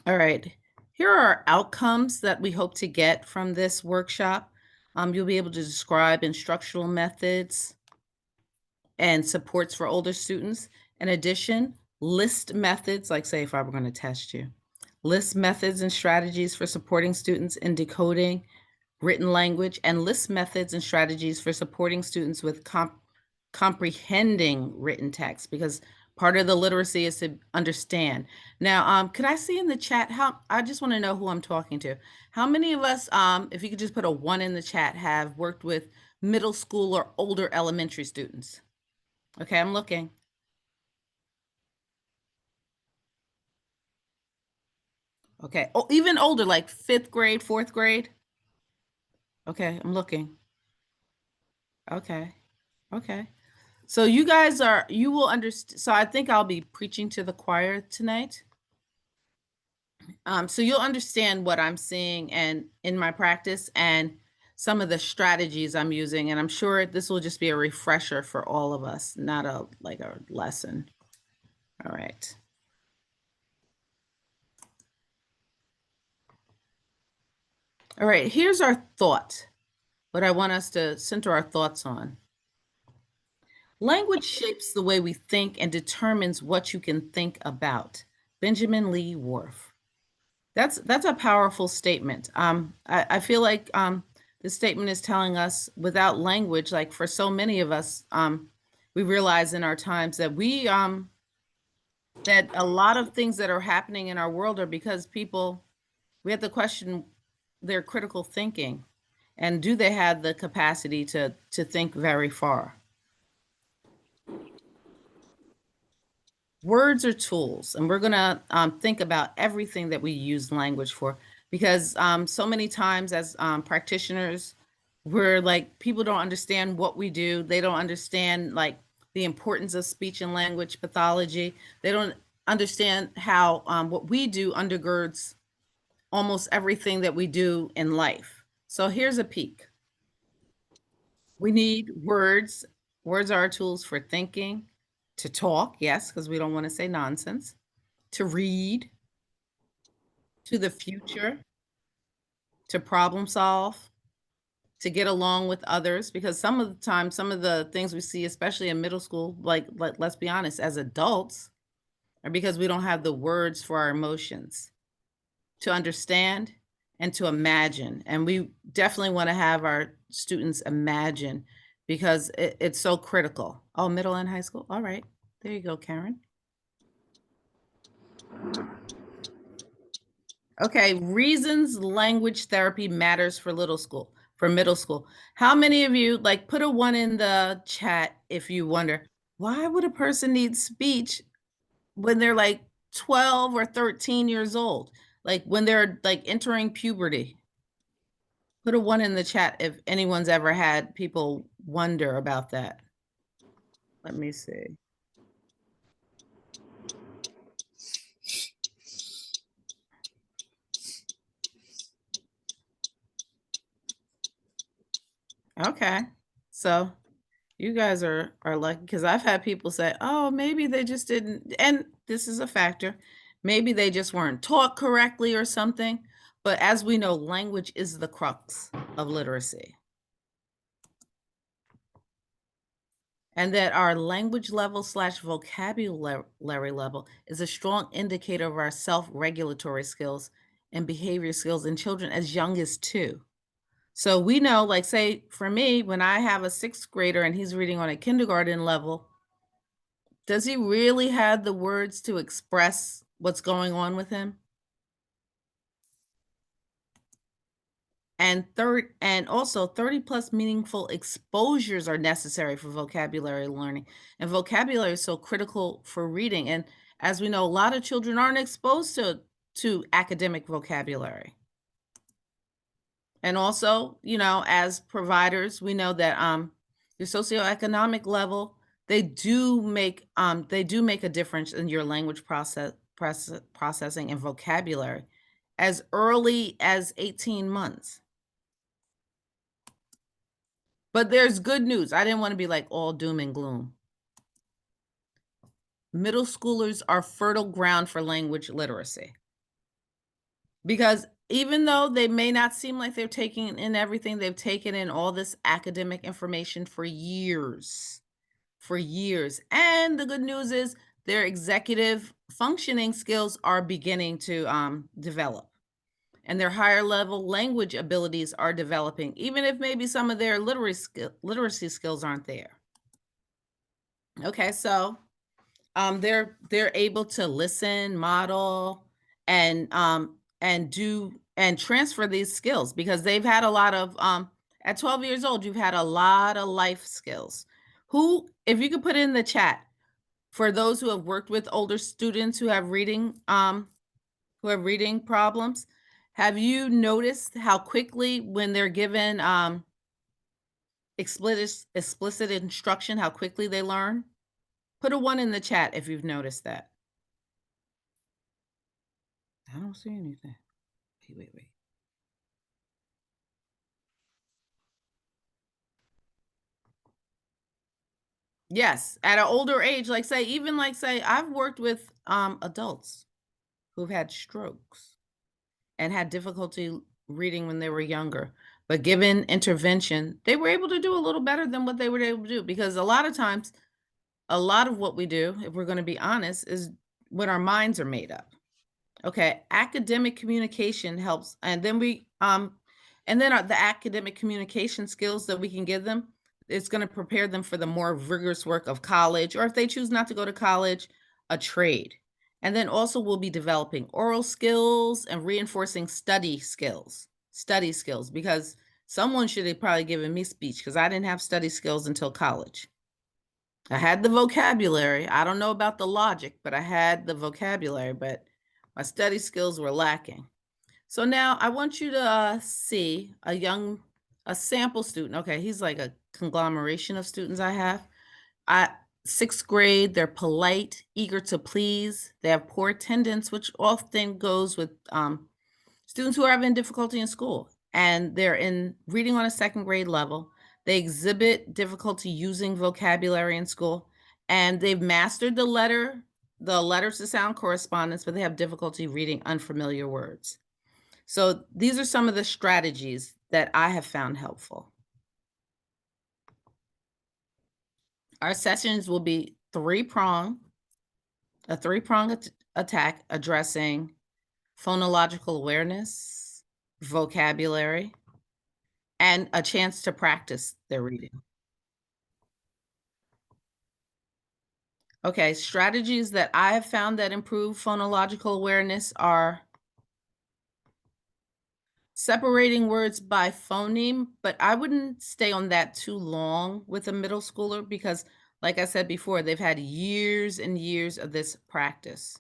All right. Here are our outcomes that we hope to get from this workshop. You'll be able to describe instructional methods and supports for older students. In addition, list methods, like say if I were going to test you, list methods and strategies for supporting students in decoding written language, and list methods and strategies for supporting students with comprehending written text, because part of the literacy is to understand. Now, could I see in the chat how, I just want to know who I'm talking to. How many of us, if you could just put a 1 in the chat, have worked with middle school or older elementary students? Okay, I'm looking. Okay, oh, even older, like 5th grade, 4th grade? Okay, I'm looking. Okay, okay. So you guys are, you will understand. So I think I'll be preaching to the choir tonight. So you'll understand what I'm seeing and in my practice and some of the strategies I'm using. And I'm sure this will just be a refresher for all of us, not a like a lesson. All right. All right, here's our thought, what I want us to center our thoughts on. Language shapes the way we think and determines what you can think about. Benjamin Lee Whorf. That's a powerful statement. I feel like the statement is telling us without language, like for so many of us, we realize in our times that that a lot of things that are happening in our world are because we have to question their critical thinking, and do they have the capacity to think very far? Words are tools, and we're going to think about everything that we use language for, because so many times as practitioners, we're like, people don't understand what we do. They don't understand like the importance of speech and language pathology. They don't understand how what we do undergirds almost everything that we do in life. So here's a peek. We need words. Words are our tools for thinking, to talk, yes, because we don't want to say nonsense, to read, to the future, to problem solve, to get along with others. Because some of the time, some of the things we see, especially in middle school, like let's be honest, as adults, are because we don't have the words for our emotions, to understand and to imagine. And we definitely want to have our students imagine, because it's so critical. Oh, middle and high school. All right. There you go, Karen. Okay, reasons language therapy matters for middle school. How many of you, like, put a 1 in the chat if you wonder, why would a person need speech when they're like 12 or 13 years old? Like when they're like entering puberty. Put a 1 in the chat if anyone's ever had people wonder about that. Let me see. Okay. So you guys are lucky, because I've had people say, "Oh, maybe they just didn't," and this is a factor. Maybe they just weren't taught correctly or something. But as we know, language is the crux of literacy. And that our language level / vocabulary level is a strong indicator of our self-regulatory skills and behavior skills in children as young as 2. So we know, like, say, for me, when I have a 6th grader and he's reading on a kindergarten level, does he really have the words to express what's going on with him? And also 30 plus meaningful exposures are necessary for vocabulary learning. And vocabulary is so critical for reading. And as we know, a lot of children aren't exposed to academic vocabulary. And also, you know, as providers, we know that your socioeconomic level, they do make a difference in your language processing and vocabulary as early as 18 months. But there's good news. I didn't want to be like all doom and gloom. Middle schoolers are fertile ground for language literacy. Because even though they may not seem like they're taking in everything, they've taken in all this academic information for years. For years. And the good news is their executive functioning skills are beginning to develop, and their higher level language abilities are developing, even if maybe some of their literacy skills aren't there. Okay, so they're able to listen, model, and do and transfer these skills because they've had a lot of at 12 years old, you've had a lot of life skills. Who, if you could put in the chat, for those who have worked with older students who have reading problems, have you noticed how quickly when they're given explicit instruction, how quickly they learn? Put a 1 in the chat if you've noticed that. I don't see anything. Wait. Yes, at an older age, like say, even like say, I've worked with adults who've had strokes and had difficulty reading when they were younger. But given intervention, they were able to do a little better than what they were able to do because a lot of times, a lot of what we do, if we're going to be honest, is when our minds are made up. Okay, academic communication helps, and then the academic communication skills that we can give them, it's going to prepare them for the more rigorous work of college, or if they choose not to go to college, a trade. And then also we'll be developing oral skills and reinforcing study skills, because someone should have probably given me speech because I didn't have study skills until college. I had the vocabulary. I don't know about the logic, but I had the vocabulary, but my study skills were lacking. So now I want you to see a sample student. Okay, he's like a conglomeration of students I have. I 6th grade, they're polite, eager to please. They have poor attendance, which often goes with students who are having difficulty in school, and they're in reading on a 2nd grade level. They exhibit difficulty using vocabulary in school, and they've mastered the letters to sound correspondence, but they have difficulty reading unfamiliar words. So these are some of the strategies that I have found helpful. Our sessions will be a three-prong attack addressing phonological awareness, vocabulary, and a chance to practice their reading. Okay, strategies that I have found that improve phonological awareness are separating words by phoneme, but I wouldn't stay on that too long with a middle schooler because, like I said before, they've had years and years of this practice.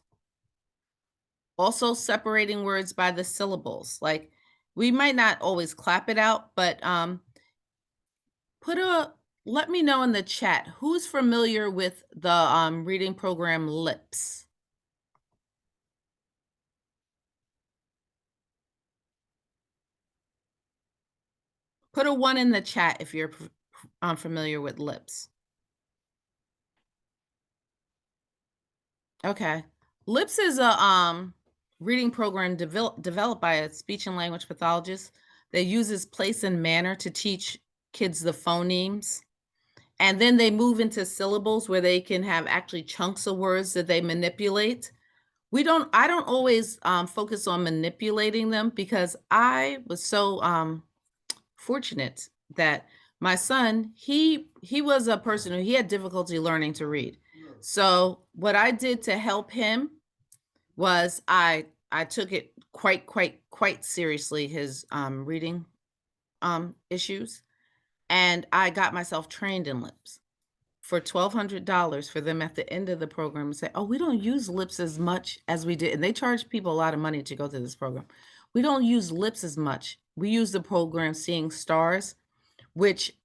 Also, separating words by the syllables. Like, we might not always clap it out, but let me know in the chat who's familiar with the reading program Lips. Put a 1 in the chat if you're familiar with Lips. Okay. Lips is a reading program developed by a speech and language pathologist that uses place and manner to teach kids the phonemes. And then they move into syllables where they can have actually chunks of words that they manipulate. I don't always focus on manipulating them because I was so fortunate that my son, he was a person who he had difficulty learning to read. So what I did to help him was I took it quite seriously, his reading issues, and I got myself trained in Lips for $1,200 for them at the end of the program and say, "Oh, we don't use Lips as much as we did." And they charge people a lot of money to go through this program. We don't use Lips as much. We use the program Seeing Stars, which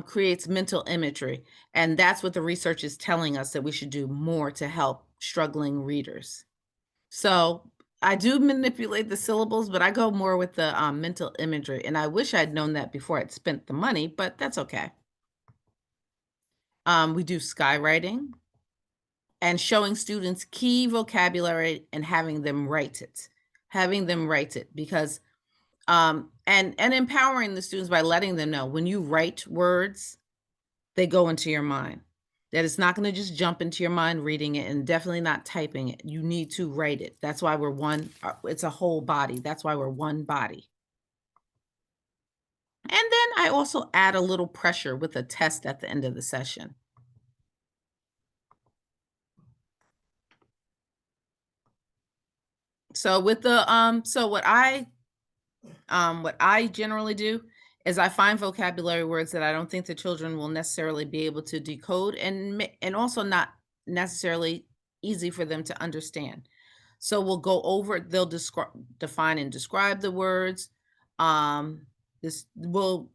creates mental imagery. And that's what the research is telling us that we should do more to help struggling readers. So I do manipulate the syllables, but I go more with the mental imagery. And I wish I'd known that before I'd spent the money, but that's okay. We do skywriting and showing students key vocabulary and having them write it. having them write it because and empowering the students by letting them know when you write words, they go into your mind. That it's not going to just jump into your mind reading it and definitely not typing it. You need to write it. That's why we're one, it's a whole body. That's why we're one body. And then I also add a little pressure with a test at the end of the session. So with the so what I generally do is I find vocabulary words that I don't think the children will necessarily be able to decode and also not necessarily easy for them to understand. So we'll go over they'll describe define and describe the words. This we'll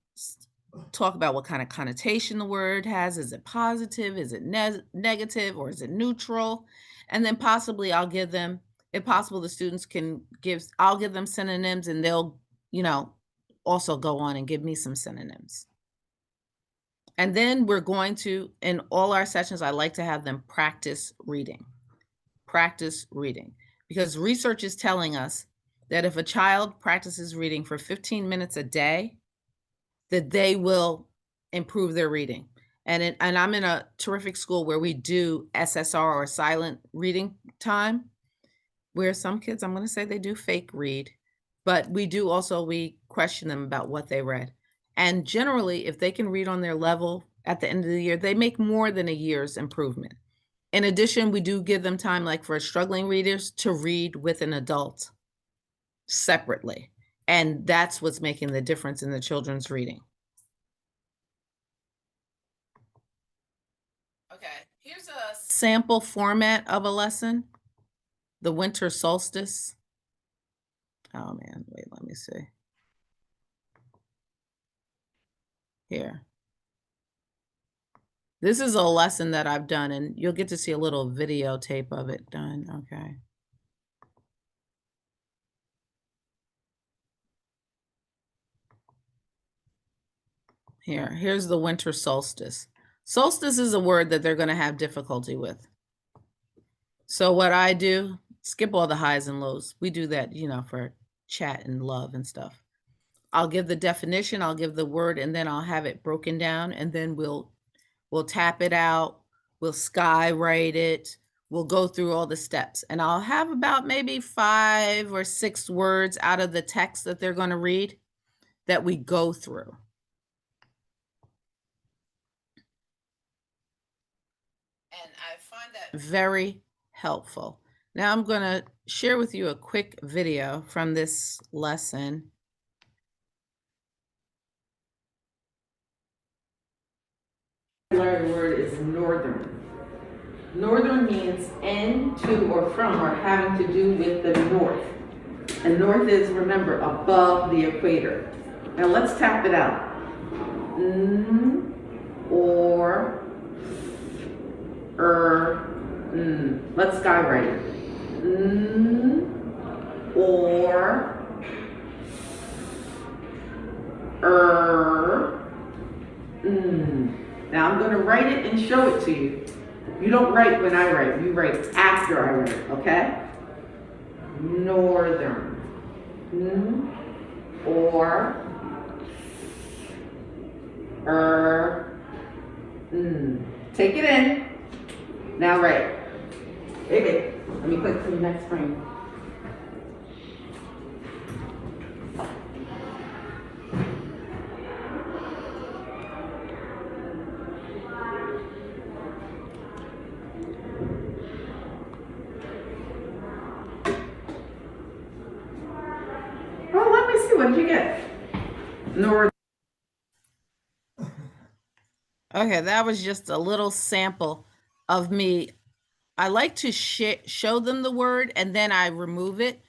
talk about what kind of connotation the word has. Is it positive? Is it negative? Or is it neutral? And then possibly I'll give them, if possible, the students can give, I'll give them synonyms and they'll, you know, also go on and give me some synonyms. And then we're going to, in all our sessions, I like to have them practice reading. Practice reading. Because research is telling us that if a child practices reading for 15 minutes a day, that they will improve their reading. And I'm in a terrific school where we do SSR or silent reading time, where some kids, I'm going to say they do fake read, but we do also, we question them about what they read. And generally, if they can read on their level at the end of the year, they make more than a year's improvement. In addition, we do give them time, like for struggling readers, to read with an adult separately. And that's what's making the difference in the children's reading. Okay, here's a sample format of a lesson. The winter solstice. Oh man, wait, let me see. Here. This is a lesson that I've done, and you'll get to see a little videotape of it done. Okay. Here's the winter solstice. Solstice is a word that they're going to have difficulty with. So what I do, skip all the highs and lows. We do that, you know, for chat and love and stuff. I'll give the definition, I'll give the word, and then I'll have it broken down, and then we'll tap it out, we'll skywrite it, we'll go through all the steps, and I'll have about maybe 5 or 6 words out of the text that they're going to read that we go through. And I find that very helpful. Now I'm going to share with you a quick video from this lesson. The word is northern. Northern means in, to, or from, or having to do with the north. And north is, remember, above the equator. Now let's tap it out. Or, let's skywrite it. Or, Now I'm going to write it and show it to you. You don't write when I write. You write after I write, okay? Northern. Or. Take it in. Now write. Okay. Let me click to the next frame. What did you get? North. Okay, that was just a little sample of me. I like to show them the word and then I remove it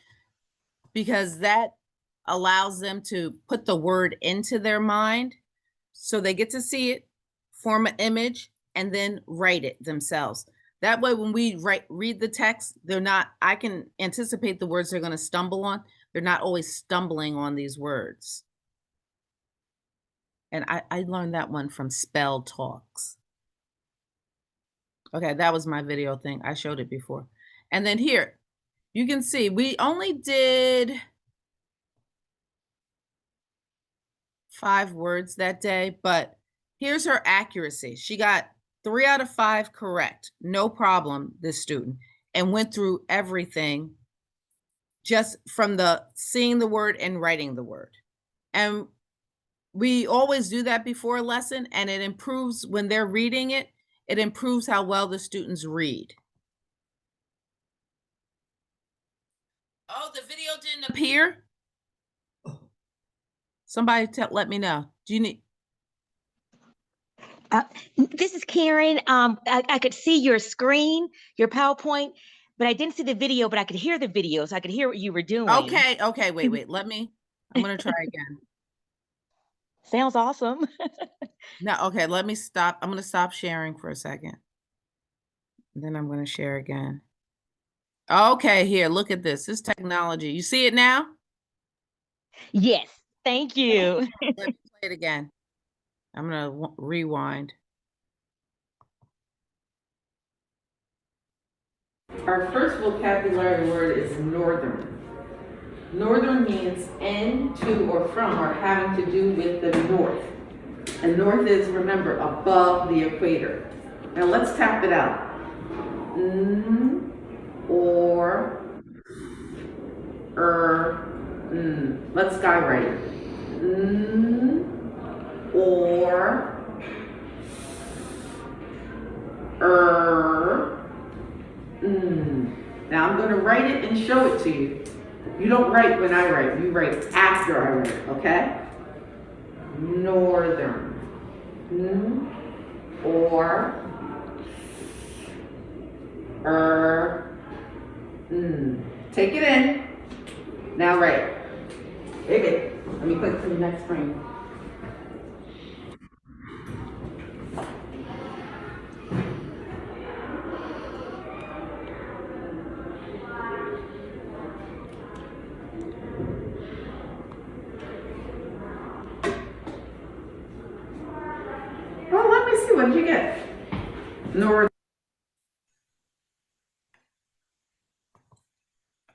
because that allows them to put the word into their mind. So they get to see it, form an image, and then write it themselves. That way, when we read the text, I can anticipate the words they're going to stumble on. They're not always stumbling on these words. And I learned that one from Spell Talks. Okay, that was my video thing. I showed it before. And then here, You can see we only did 5 words that day, but here's her accuracy. She got 3 out of 5 correct, no problem, this student, and went through everything just from the seeing the word and writing the word. And we always do that before a lesson, and it improves when they're reading it, it improves how well the students read. Oh, the video didn't appear? Somebody let me know. Do you need Uh, this is Karen. I could see your screen, your PowerPoint, but I didn't see the video, but I could hear the video, so I could hear what you were doing. Okay, wait, I'm gonna try again. Sounds awesome. No, okay, let me stop. I'm gonna stop sharing for a second. Then I'm gonna share again. Okay, here, look at this. This technology. You see it now? Yes, thank you. Let me play it again. I'm gonna rewind. Our first vocabulary word is northern. Northern means in, to, or from, or having to do with the north. And north is, remember, above the equator. Now let's tap it out. Or, let's skywrite it. Or, Now I'm going to write it and show it to you. You don't write when I write, you write after I write, okay? Northern. Or, Take it in. Now write. Baby, let me click to the next screen. Well, let me see. What did you get? North.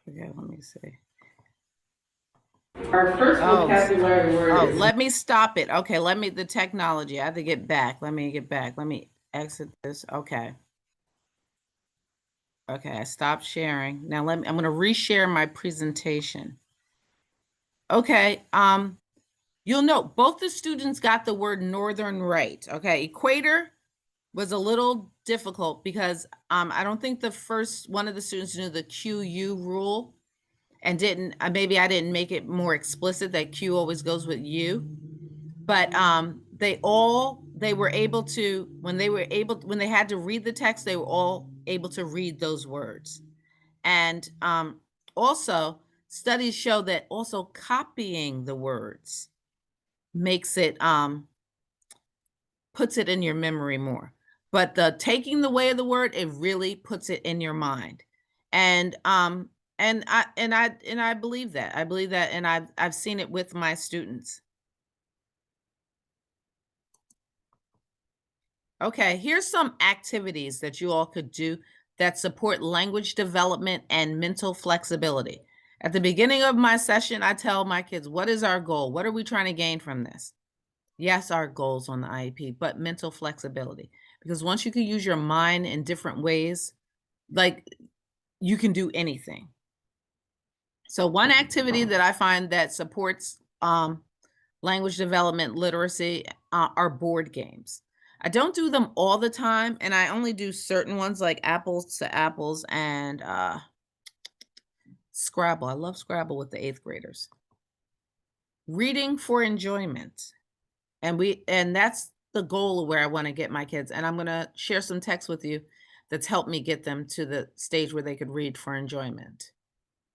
Okay, let me see. Our first vocabulary word is. Let me stop it. Okay, the technology. I have to get back. Let me get back. Let me exit this. Okay. Okay, I stopped sharing. Now I'm going to reshare my presentation. Okay, you'll note both the students got the word northern right. Okay, equator was a little difficult because I don't think the first one of the students knew the QU rule and didn't, maybe I didn't make it more explicit that Q always goes with U. But they were able to, when they had to read the text, they were all able to read those words. And also, studies show that also copying the words makes it, puts it in your memory more. But the taking away of the word, it really puts it in your mind. And I believe that. I believe that, and I've seen it with my students. Okay, here's some activities that you all could do that support language development and mental flexibility. At the beginning of my session, I tell my kids, what is our goal? What are we trying to gain from this? Yes, our goals on the IEP, but mental flexibility. Because once you can use your mind in different ways, like you can do anything. So one activity that I find that supports language development, literacy, are board games. I don't do them all the time, and I only do certain ones like Apples to Apples and Scrabble. I love Scrabble with the 8th graders. Reading for enjoyment. And that's the goal of where I want to get my kids. And I'm going to share some text with you that's helped me get them to the stage where they could read for enjoyment.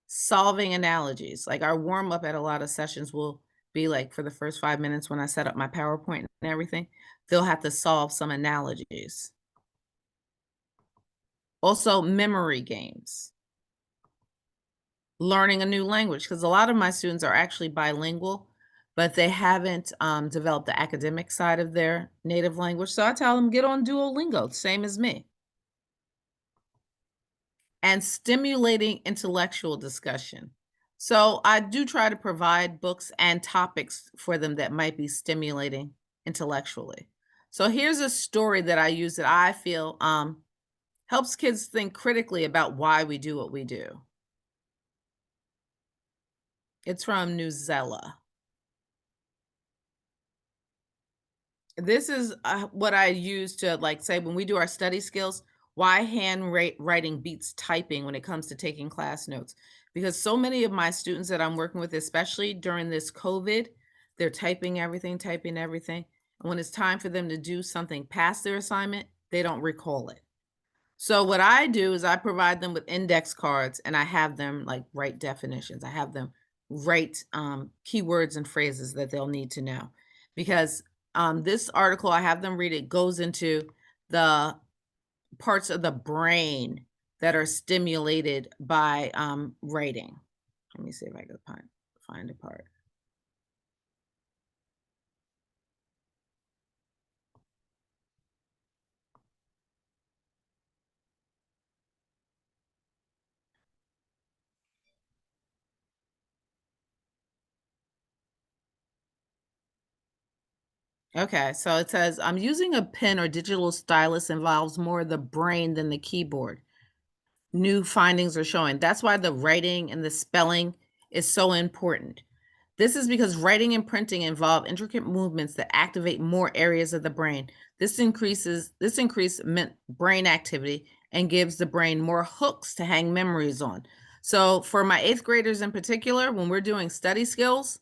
Solving analogies. Like our warm up at a lot of sessions will be like for the first 5 minutes when I set up my PowerPoint and everything, they'll have to solve some analogies. Also, memory games. Learning a new language, because a lot of my students are actually bilingual, but they haven't developed the academic side of their native language. So I tell them, get on Duolingo, same as me. and stimulating intellectual discussion. So I do try to provide books and topics for them that might be stimulating intellectually. So here's a story that I use that I feel helps kids think critically about why we do what we do. It's from Newsella. This is what I use to like say when we do our study skills, why writing beats typing when it comes to taking class notes. Because so many of my students that I'm working with, especially during this COVID, they're typing everything, typing everything. And when it's time for them to do something past their assignment, they don't recall it. So what I do is I provide them with index cards and I have them like write definitions. I have them write keywords and phrases that they'll need to know. Because this article, I have them read it, goes into the parts of the brain that are stimulated by writing. Let me see if I can find a part. Okay, so it says, I'm using a pen or digital stylus involves more of the brain than the keyboard. New findings are showing. That's why the writing and the spelling is so important. This is because writing and printing involve intricate movements that activate more areas of the brain. This increased brain activity and gives the brain more hooks to hang memories on. So for my 8th graders in particular, when we're doing study skills,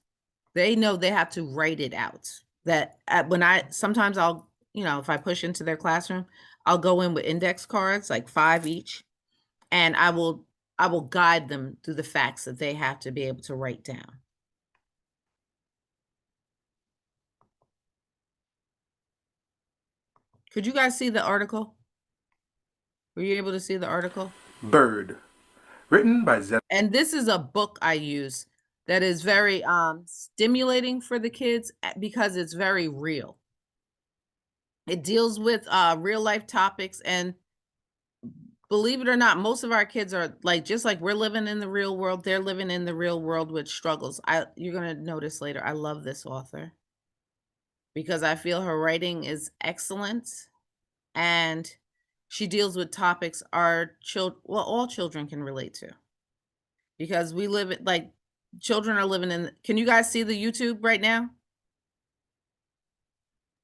they know they have to write it out. That when I sometimes I'll, if I push into their classroom, I'll go in with index cards, like 5 each, and I will guide them through the facts that they have to be able to write down. Could you guys see the article? Were you able to see the article? Bird, written by Z. And this is a book I use that is very stimulating for the kids because it's very real. It deals with real life topics, and believe it or not, most of our kids are like just like we're living in the real world, they're living in the real world with struggles. You're going to notice later, I love this author because I feel her writing is excellent, and she deals with topics our all children can relate to, because we live it like children are living in. Can you guys see the YouTube right now?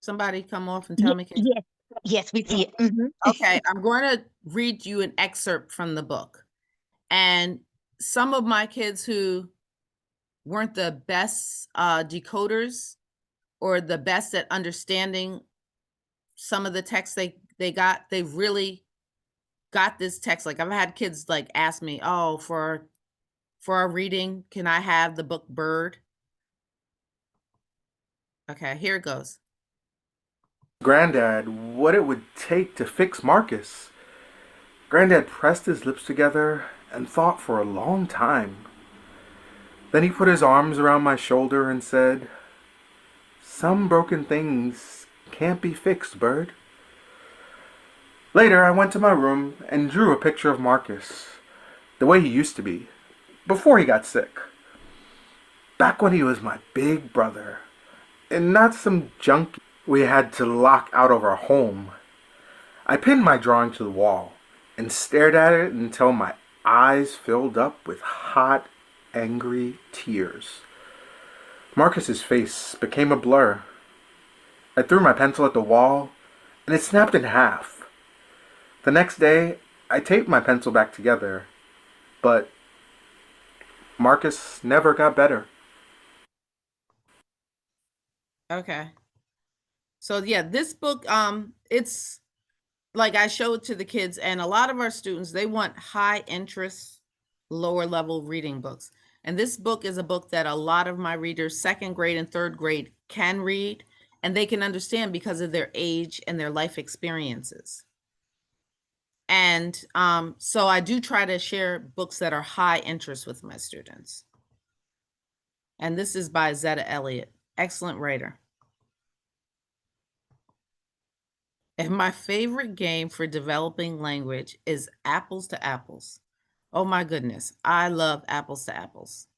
Somebody come off and tell me. Yes, yes, we see it. Okay, I'm going to read you an excerpt from the book. And some of my kids who weren't the best decoders or the best at understanding some of the text they got, they really got this text. Like I've had kids like ask me, "Oh, for our reading, can I have the book Bird?" Okay, here it goes. Granddad, what it would take to fix Marcus. Granddad pressed his lips together and thought for a long time. Then he put his arms around my shoulder and said, "Some broken things can't be fixed, Bird." Later, I went to my room and drew a picture of Marcus, the way he used to be, before he got sick. Back when he was my big brother, and not some junkie we had to lock out of our home. I pinned my drawing to the wall and stared at it until my eyes filled up with hot, angry tears. Marcus's face became a blur. I threw my pencil at the wall and it snapped in half. The next day, I taped my pencil back together, but Marcus never got better. Okay. So yeah, this book, it's like I show it to the kids, and a lot of our students, they want high interest, lower level reading books. And this book is a book that a lot of my readers, 2nd grade and 3rd grade, can read, and they can understand because of their age and their life experiences. And so I do try to share books that are high interest with my students. And this is by Zetta Elliott, excellent writer. And my favorite game for developing language is Apples to Apples. Oh my goodness. I love apples to apples.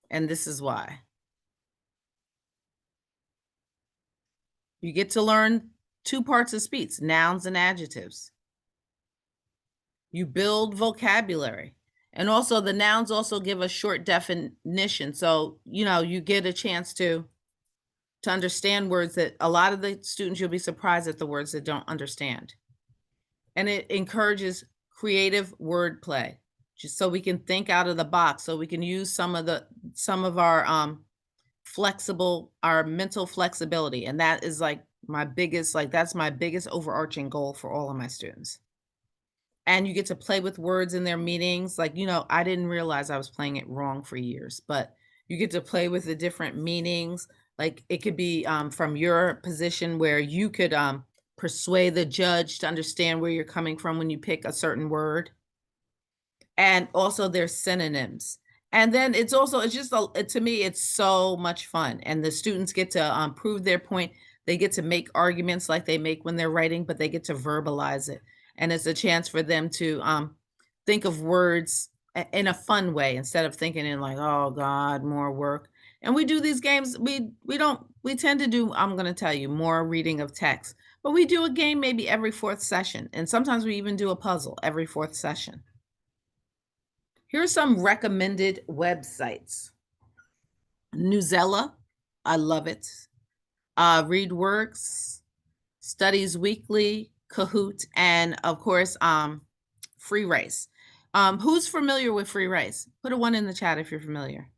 And this is why. You get to learn two parts of speech, nouns and adjectives. You build vocabulary. And also the nouns also give a short definition. So, you get a chance to understand words that a lot of the students, you'll be surprised at the words that don't understand. And it encourages creative wordplay, just so we can think out of the box, so we can use some of our our mental flexibility. And that is like that's my biggest overarching goal for all of my students. And you get to play with words in their meanings. Like, I didn't realize I was playing it wrong for years, but you get to play with the different meanings. Like it could be from your position where you could persuade the judge to understand where you're coming from when you pick a certain word. And also there's synonyms. And then it's just to me, it's so much fun. And the students get to prove their point. They get to make arguments like they make when they're writing, but they get to verbalize it. And it's a chance for them to think of words in a fun way, instead of thinking in like, oh God, more work. And we do these games. We tend to do, I'm going to tell you, more reading of text, but we do a game maybe every fourth session. And sometimes we even do a puzzle every fourth session. Here are some recommended websites. Newsella, I love it. ReadWorks, Studies Weekly, Kahoot, and of course, Free Rice. Who's familiar with Free Rice? Put a 1 in the chat if you're familiar.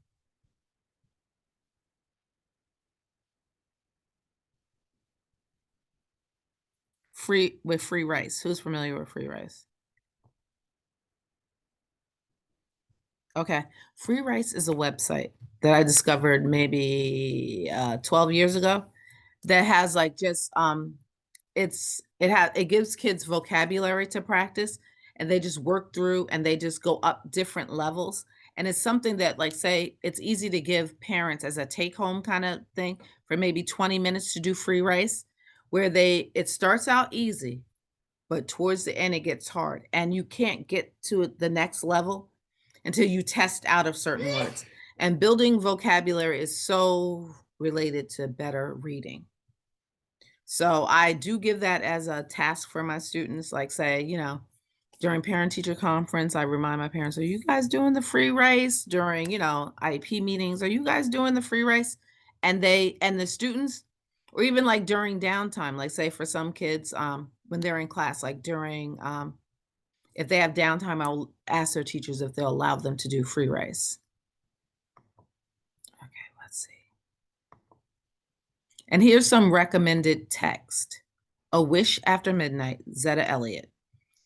Free Rice. Who's familiar with Free Rice? Okay. Free Rice is a website that I discovered maybe 12 years ago that has like just it gives kids vocabulary to practice, and they just work through and they just go up different levels. And it's something that, like, say, it's easy to give parents as a take home kind of thing for maybe 20 minutes to do Free Rice, where it starts out easy, but towards the end it gets hard, and you can't get to the next level until you test out of certain words. And building vocabulary is so related to better reading. So I do give that as a task for my students. Like, say, during parent teacher conference, I remind my parents, are you guys doing the Free Rice? During, IEP meetings, are you guys doing the Free Rice? And the students, or even like during downtime, like say for some kids, when they're in class, like during, if they have downtime, I'll ask their teachers if they'll allow them to do Free Rice. Okay, let's see. And here's some recommended text. A Wish After Midnight, Zetta Elliott.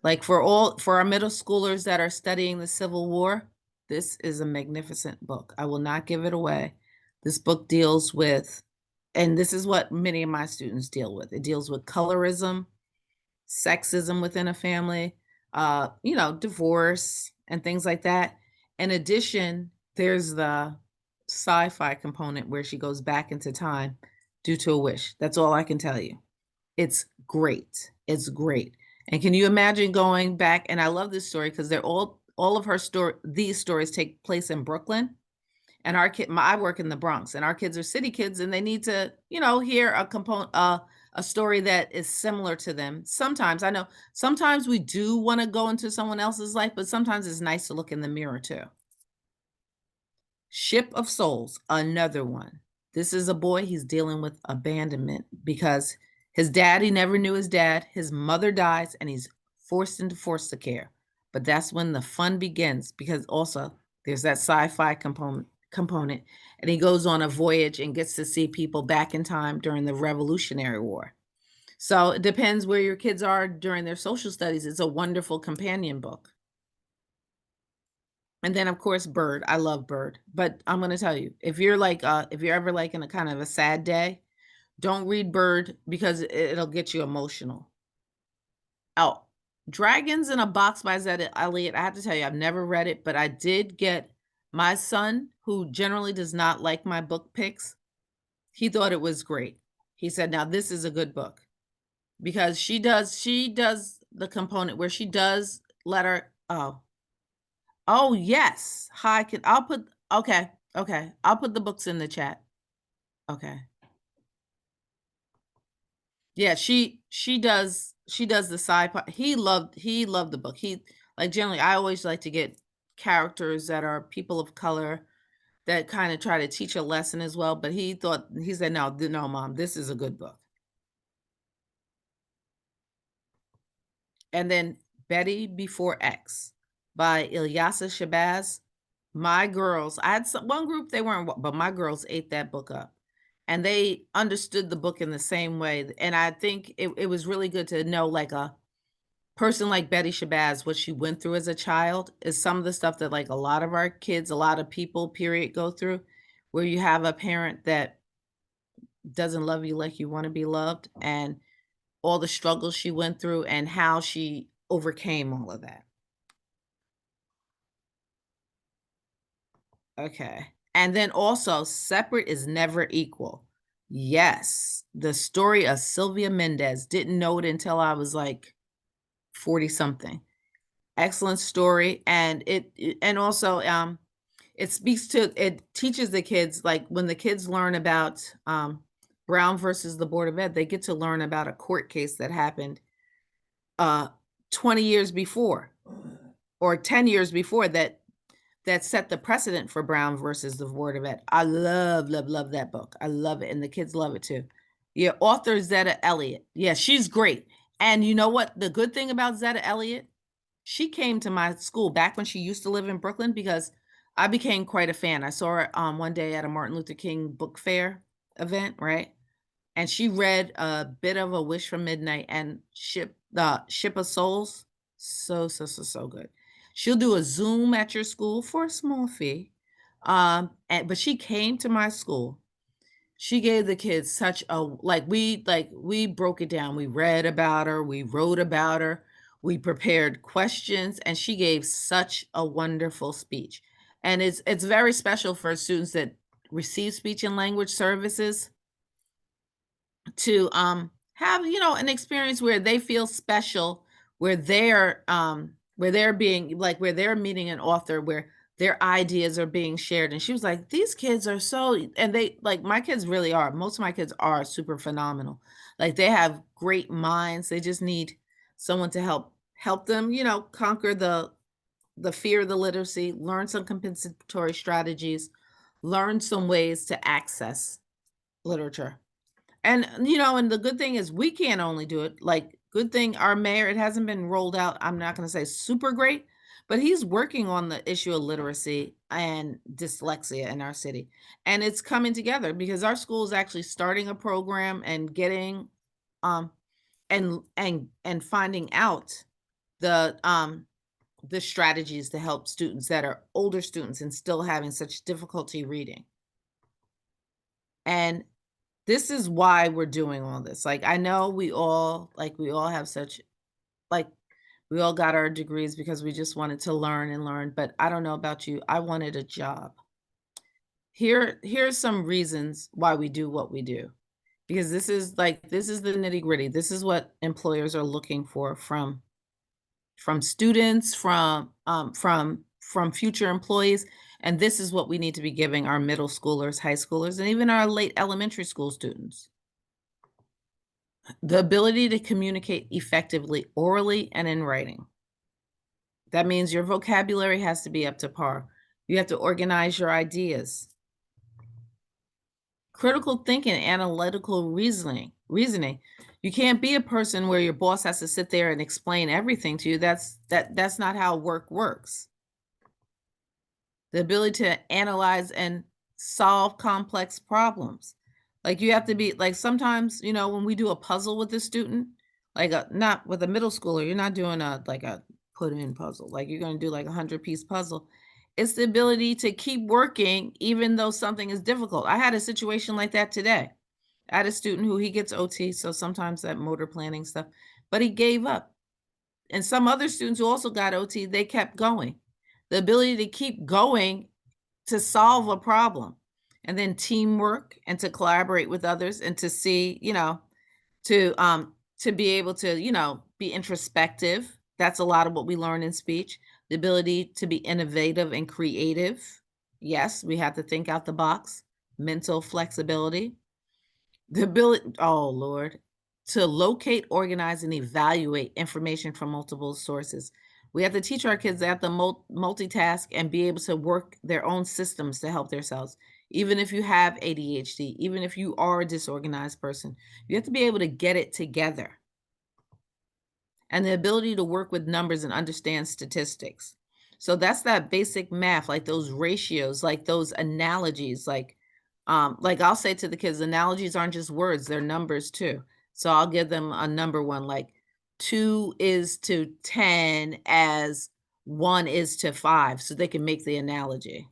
Like for our middle schoolers that are studying the Civil War, this is a magnificent book. I will not give it away. This book deals with, and this is what many of my students deal with. It deals with colorism, sexism within a family, divorce and things like that. In addition, there's the sci-fi component where she goes back into time due to a wish. That's all I can tell you. It's great. It's great. And can you imagine going back? And I love this story because they're all of her these stories take place in Brooklyn. And I work in the Bronx, and our kids are city kids, and they need to, hear a story that is similar to them. Sometimes, I know, sometimes we do want to go into someone else's life, but sometimes it's nice to look in the mirror too. Ship of Souls, another one. This is a boy, he's dealing with abandonment because his dad, he never knew his dad. His mother dies, and he's forced into foster care. But that's when the fun begins, because also there's that sci-fi component, and he goes on a voyage and gets to see people back in time during the Revolutionary War. So it depends where your kids are during their social studies. It's a wonderful companion book. And then, of course, Bird. I love Bird. But I'm going to tell you, if you're ever like in a kind of a sad day, don't read Bird because it'll get you emotional. Oh, Dragons in a Box by Zetta Elliott. I have to tell you, I've never read it, but I did get my son, who generally does not like my book picks. He thought it was great. He said, now this is a good book, because she does the component where she does let Oh. Oh, yes. Hi, can I'll put okay, okay. I'll put the books in the chat. Okay. Yeah, she does the side part. He loved the book. He like generally I always like to get characters that are people of color that kind of try to teach a lesson as well. But he said, no, no, mom, this is a good book. And then Betty Before X by Ilyasa Shabazz. My girls, I had one group they weren't, but my girls ate that book up, and they understood the book in the same way. And I think it was really good to know, like a person like Betty Shabazz, what she went through as a child is some of the stuff that like a lot of our kids, a lot of people, period, go through, where you have a parent that doesn't love you like you want to be loved, and all the struggles she went through and how she overcame all of that. Okay. And then also, separate is never equal. Yes. The story of Sylvia Mendez. Didn't know it until I was like 40 something. Excellent story. And and also it teaches the kids, like when the kids learn about Brown versus the Board of Ed, they get to learn about a court case that happened uh 20 years before or 10 years before that set the precedent for Brown versus the Board of Ed. I love, love, love that book. I love it, and the kids love it too. Yeah, author Zetta Elliott. Yeah, she's great. And you know what? The good thing about Zetta Elliott, she came to my school back when she used to live in Brooklyn because I became quite a fan. I saw her one day at a Martin Luther King book fair event, right? And she read a bit of A Wish from Midnight and Ship of Souls. So, so, so, so good. She'll do a Zoom at your school for a small fee. But she came to my school. She gave the kids such a we broke it down. We read about her, we wrote about her, we prepared questions, and she gave such a wonderful speech. And it's very special for students that receive speech and language services to have an experience where they feel special, where they're being like where they're meeting an author where their ideas are being shared. And she was like, these kids are so, and they like, my kids really are, most of my kids are super phenomenal. Like they have great minds, they just need someone to help them conquer the fear of the literacy, learn some compensatory strategies, learn some ways to access literature. And the good thing is we can't only do it. Like, good thing our mayor, it hasn't been rolled out. I'm not going to say super great, but he's working on the issue of literacy and dyslexia in our city. And it's coming together because our school is actually starting a program and getting um and finding out the um the strategies to help students that are older students and still having such difficulty reading. And this is why we're doing all this. Like, I know we all have such like we all got our degrees because we just wanted to learn and learn, but I don't know about you. I wanted a job. Here's some reasons why we do what we do. Because this is the nitty-gritty. This is what employers are looking for from students, from future employees, and this is what we need to be giving our middle schoolers, high schoolers, and even our late elementary school students. The ability to communicate effectively orally and in writing. That means your vocabulary has to be up to par. You have to organize your ideas. Critical thinking, analytical reasoning. You can't be a person where your boss has to sit there and explain everything to you. That's not how work works. The ability to analyze and solve complex problems. Like you have to be like sometimes, when we do a puzzle with a student, like not with a middle schooler, you're not doing a put in puzzle. Like you're going to do like 100-piece puzzle. It's the ability to keep working even though something is difficult. I had a situation like that today. I had a student who he gets OT, so sometimes that motor planning stuff, but he gave up. And some other students who also got OT, they kept going. The ability to keep going to solve a problem, and then teamwork and to collaborate with others and to see, to be able to, be introspective. That's a lot of what we learn in speech. the ability to be innovative and creative. Yes, we have to think out the box. Mental flexibility, the ability, oh Lord, to locate, organize, and evaluate information from multiple sources. We have to teach our kids they have to multitask and be able to work their own systems to help themselves. Even if you have ADHD, even if you are a disorganized person, you have to be able to get it together, and the ability to work with numbers and understand statistics. So that's that basic math, like those ratios, like those analogies, like I'll say to the kids, analogies aren't just words, they're numbers too. So I'll give them a number one, like 2 is to 10 as 1 is to 5, so they can make the analogy.